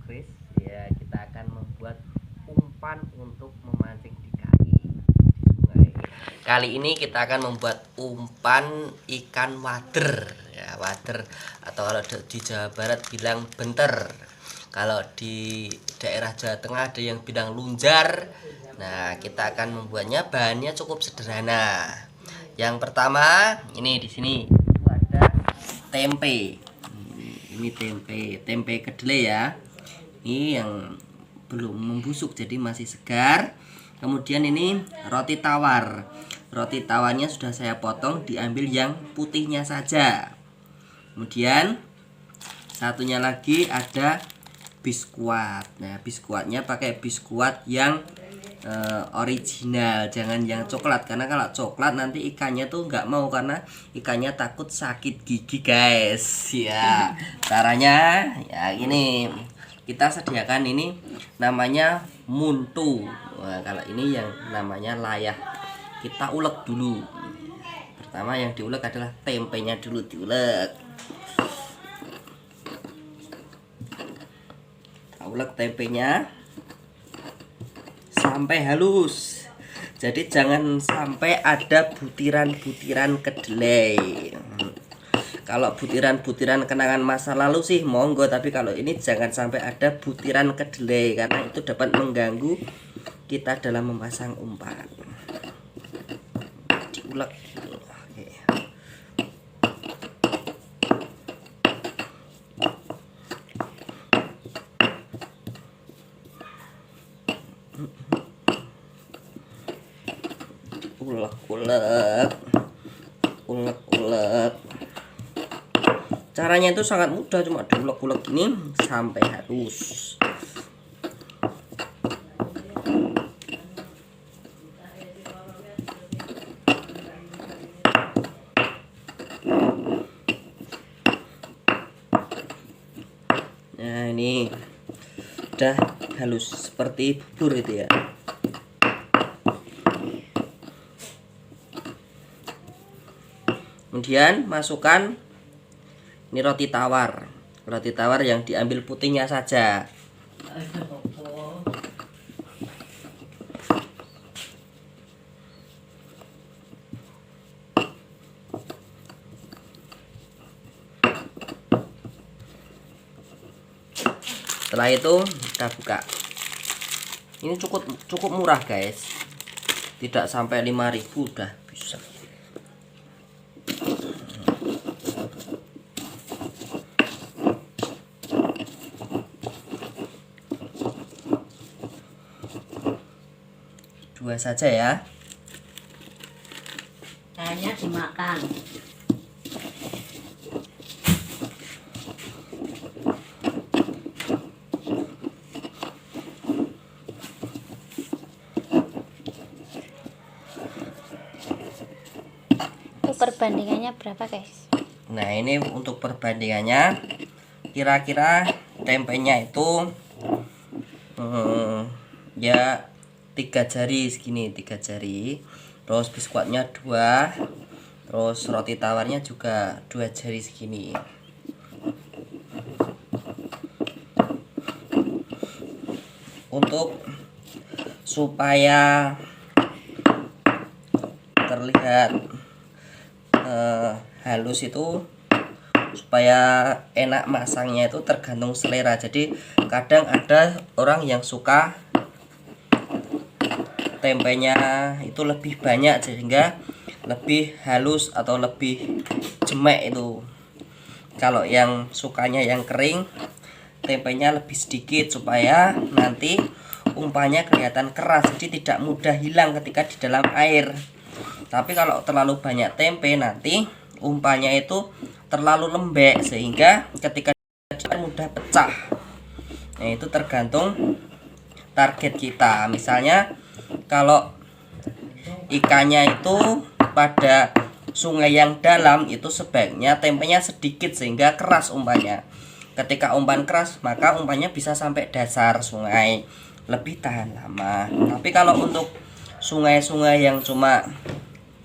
Chris. Ya, kita akan membuat umpan untuk memancing di kali di sungai. Kali ini kita akan membuat umpan ikan wader, ya wader, atau kalau di Jawa Barat bilang benter. Kalau di daerah Jawa Tengah ada yang bilang lunjar. Nah, kita akan membuatnya, bahannya cukup sederhana. Yang pertama, ini di sini ada tempe. Ini tempe kedelai ya. Ini yang belum membusuk jadi masih segar. Kemudian ini roti tawar. Roti tawarnya sudah saya potong, diambil yang putihnya saja. Kemudian satunya lagi ada biskuat. Nah, biskuatnya pakai biskuat yang original, jangan yang coklat, karena kalau coklat nanti ikannya tuh nggak mau, karena ikannya takut sakit gigi guys. Ya, caranya ya ini, kita sediakan ini namanya muntu. Nah, kalau ini yang namanya layah, kita ulek dulu. Pertama yang diulek adalah tempenya dulu, diulek. Kita ulek tempenya sampai halus. Jadi jangan sampai ada butiran-butiran kedelai. Kalau butiran-butiran kenangan masa lalu sih monggo, tapi kalau ini jangan sampai ada butiran kedelai, karena itu dapat mengganggu kita dalam memasang umpan. Diulek. Oke. Ulek. Caranya itu sangat mudah, cuma diulek-ulek ini sampai halus. Nah, ini udah halus seperti bubur itu ya. Kemudian masukkan ini roti tawar yang diambil putihnya saja. Setelah itu kita buka. Ini cukup murah guys, tidak sampai 5.000 udah bisa. Dua saja ya. Kayaknya dimakan. Itu perbandingannya berapa guys? Nah, ini untuk perbandingannya, kira-kira tempenya itu ya 3 jari segini, 3 jari. Terus biskuitnya 2, terus roti tawarnya juga 2 jari segini. Untuk supaya terlihat halus itu, supaya enak masangnya itu tergantung selera. Jadi kadang ada orang yang suka tempenya itu lebih banyak sehingga lebih halus atau lebih jemek itu. Kalau yang sukanya yang kering, tempenya lebih sedikit supaya nanti umpannya kelihatan keras, jadi tidak mudah hilang ketika di dalam air. Tapi kalau terlalu banyak tempe, nanti umpannya itu terlalu lembek sehingga ketika mudah pecah. Nah, itu tergantung target kita. Misalnya kalau ikannya itu pada sungai yang dalam, itu sebaiknya tempenya sedikit sehingga keras umpannya. Ketika umpan keras, maka umpannya bisa sampai dasar sungai, lebih tahan lama. Tapi kalau untuk sungai-sungai yang cuma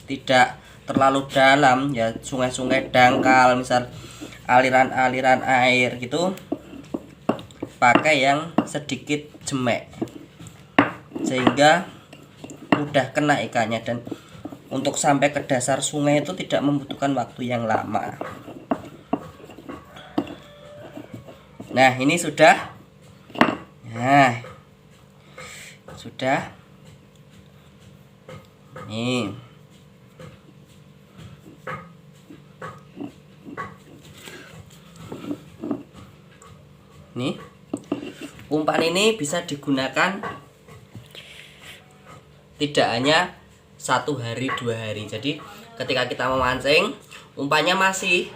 tidak terlalu dalam, ya sungai-sungai dangkal, misal aliran-aliran air gitu, pakai yang sedikit jemek sehingga mudah kena ikannya, dan untuk sampai ke dasar sungai itu tidak membutuhkan waktu yang lama. Nah, ini sudah. Nah, sudah. Nih. Nih. Umpan ini bisa digunakan tidak hanya 1 hari 2 hari. Jadi ketika kita memancing, umpannya masih,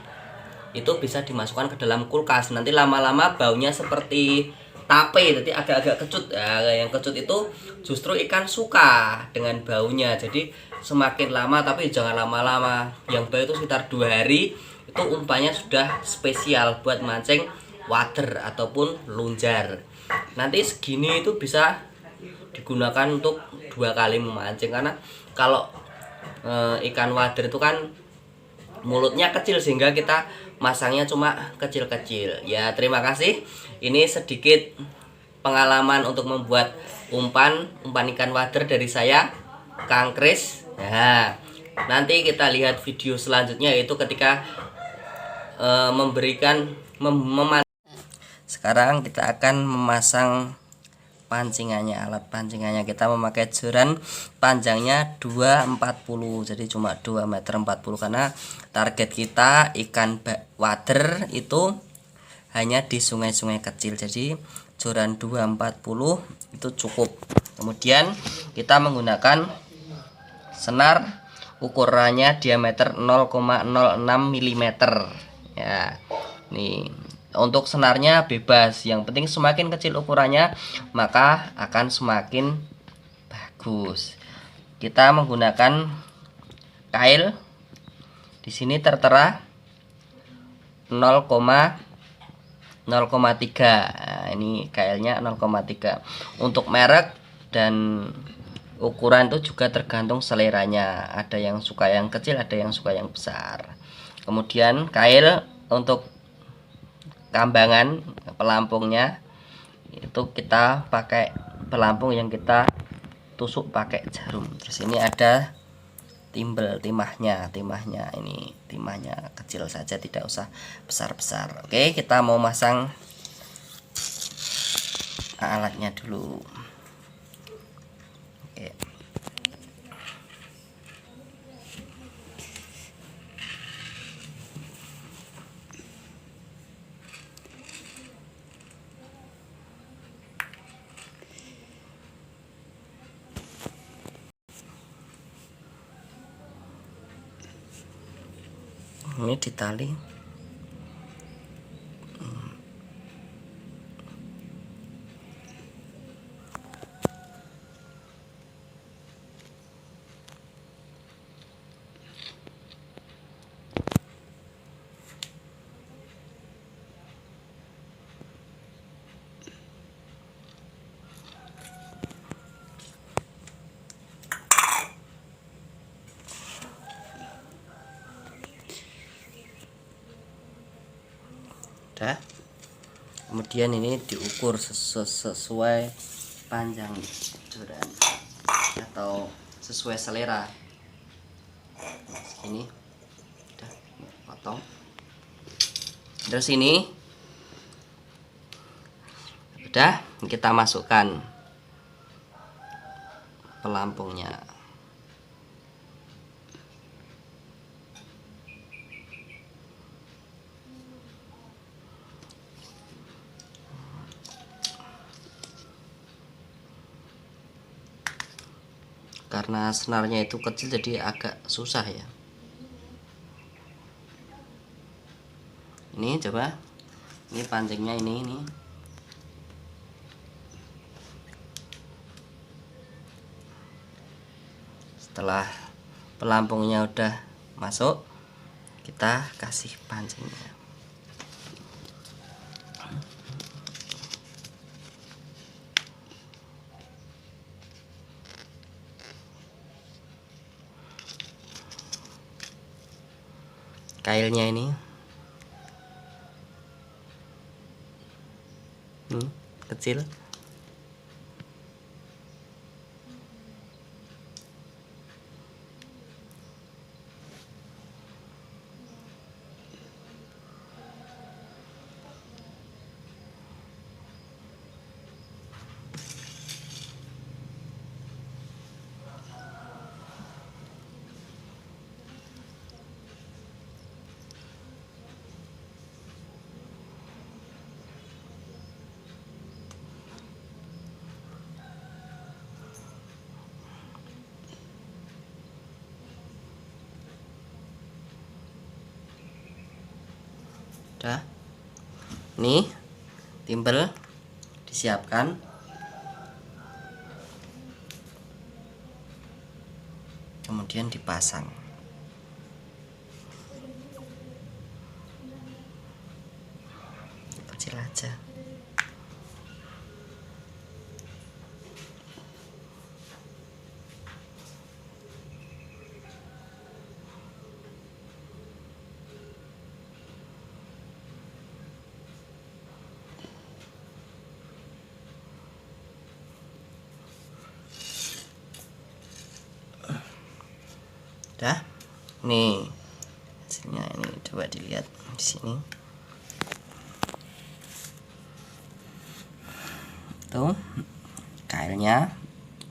itu bisa dimasukkan ke dalam kulkas. Nanti lama-lama baunya seperti tape, jadi agak-agak kecut. Nah, yang kecut itu justru ikan suka dengan baunya. Jadi semakin lama, tapi jangan lama-lama. Yang bau itu sekitar 2 hari, itu umpannya sudah spesial buat mancing wader ataupun lunjar. Nanti segini itu bisa digunakan untuk 2 kali memancing, karena kalau ikan wader itu kan mulutnya kecil sehingga kita masangnya cuma kecil-kecil. Ya, terima kasih. Ini sedikit pengalaman untuk membuat umpan ikan wader dari saya, Kang Kris. Nah, nanti kita lihat video selanjutnya, yaitu ketika sekarang kita akan memasang pancingannya. Alat pancingannya kita memakai joran panjangnya 2,40, jadi cuma 2,40 meter, karena target kita ikan wader itu hanya di sungai-sungai kecil, jadi joran 2,40 itu cukup. Kemudian kita menggunakan senar ukurannya diameter 0,06 mm ya. Nih, untuk senarnya bebas, yang penting semakin kecil ukurannya maka akan semakin bagus. Kita menggunakan kail, di sini tertera 0,3. Nah, ini kailnya 0,3. Untuk merek dan ukuran itu juga tergantung seleranya. Ada yang suka yang kecil, ada yang suka yang besar. Kemudian kail untuk kambangan pelampungnya itu kita pakai pelampung yang kita tusuk pakai jarum. Terus ini ada timahnya ini timahnya kecil saja, tidak usah besar-besar. Oke, kita mau masang alatnya dulu. Oke. Ini ditali. Udah. Kemudian ini diukur sesuai panjang joran atau sesuai selera. Ini udah potong. Terus ini udah kita masukkan pelampungnya. Karena senarnya itu kecil jadi agak susah ya. Ini coba, ini pancingnya ini. Setelah pelampungnya udah masuk, kita kasih pancingnya. Kailnya ini kecil. Udah, nih timbel disiapkan. Kemudian dipasang. Kecil aja. Dah, nih hasilnya ini, coba dilihat di sini. Tuh kailnya,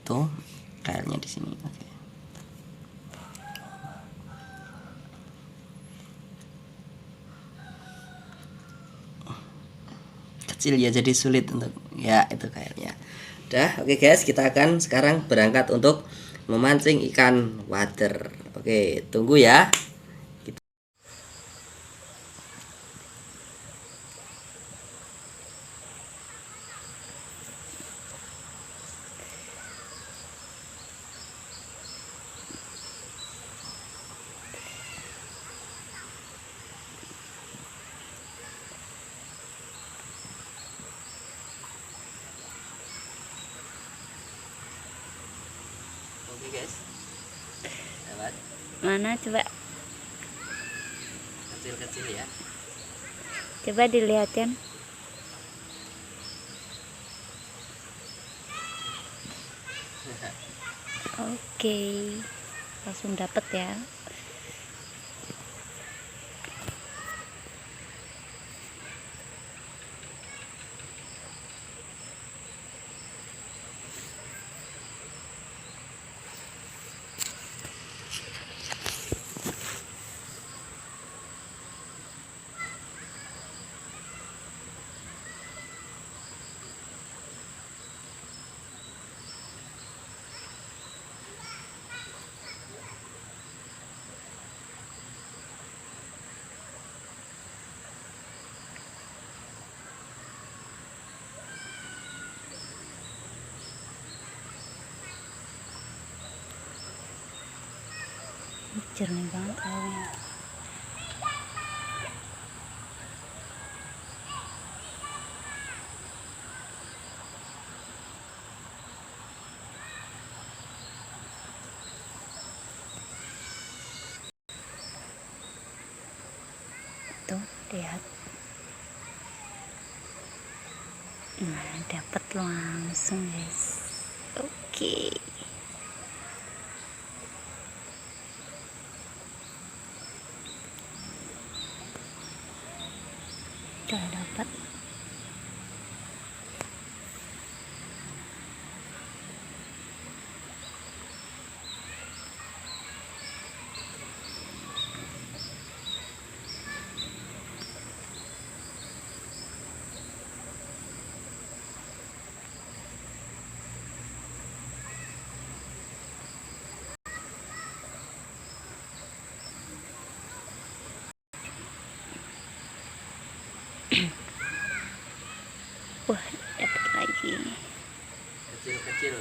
tuh kailnya di sini. Oke. Kecil ya, jadi sulit untuk ya itu kailnya. Udah, oke guys, kita akan sekarang berangkat untuk memancing ikan wader. Oke, tunggu ya. Oke guys, lewat Mana coba? kecil-kecil ya. Coba dilihatin. Oke. Langsung dapet ya. Jernih banget airnya. Tuh, lihat. Nah, dapat langsung guys. Oke. Udah dapat. Wah, dapat lagi. Kecil-kecil.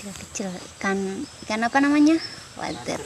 Kecil-kecil ikan apa namanya? Wader.